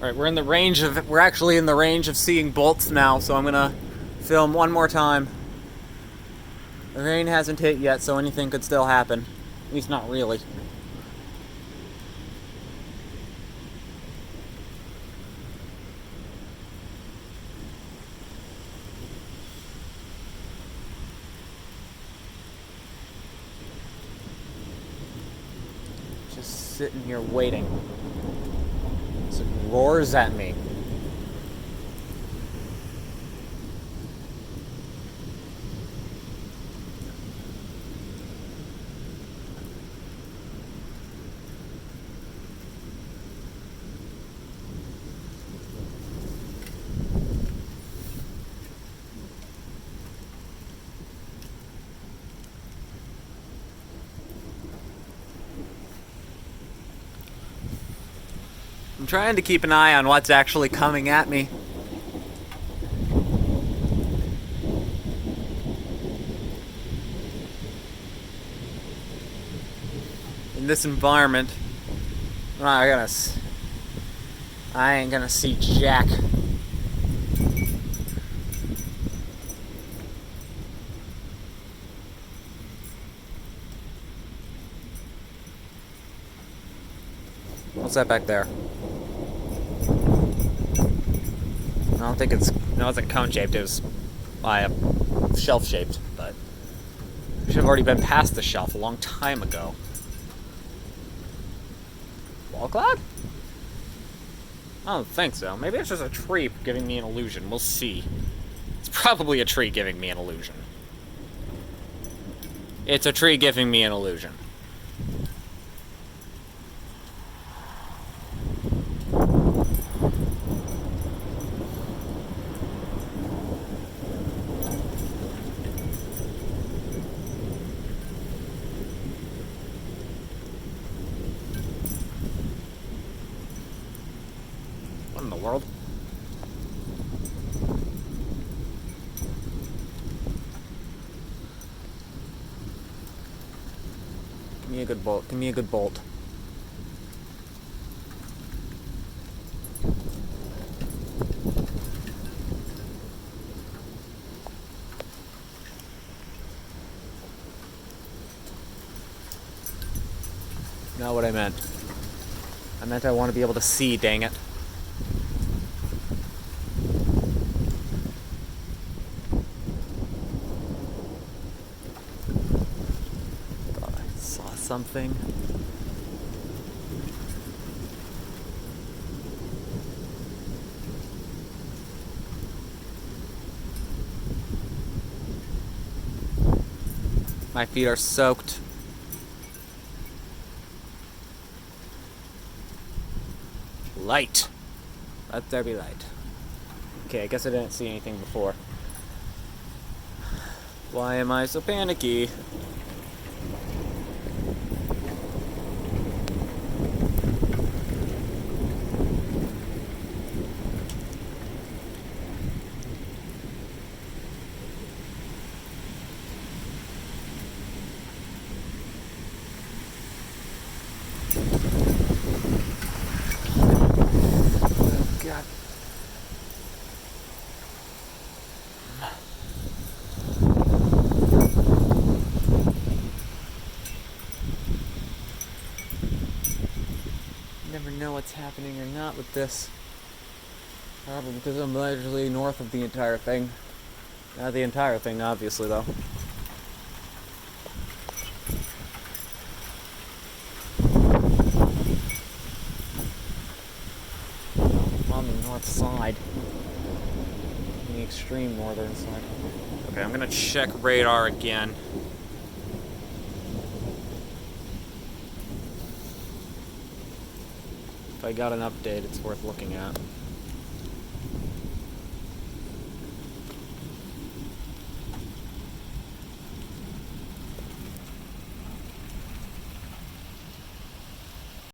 Alright, we're actually in the range of seeing bolts now, so I'm gonna film one more time. The rain hasn't hit yet, so anything could still happen. At least not really. Just sitting here waiting. So it roars at me. I'm trying to keep an eye on what's actually coming at me. In this environment, I ain't gonna see jack. What's that back there? I don't think it wasn't cone-shaped, it was shelf-shaped, but we should have already been past the shelf a long time ago. Wall cloud? I don't think so. Maybe it's just a tree giving me an illusion. We'll see. It's probably a tree giving me an illusion. It's a tree giving me an illusion. What in the world? Give me a good bolt. Give me a good bolt. Not what I meant. I meant I want to be able to see, dang it. Thought I saw something. My feet are soaked. Light. Let there be light. Okay, I guess I didn't see anything before. Why am I so panicky? God. Never know what's happening or not with this. Probably because I'm literally north of the entire thing. Not the entire thing, obviously, though. I'm on the north side. On the extreme northern side. Okay, I'm gonna check radar again. If I got an update, it's worth looking at.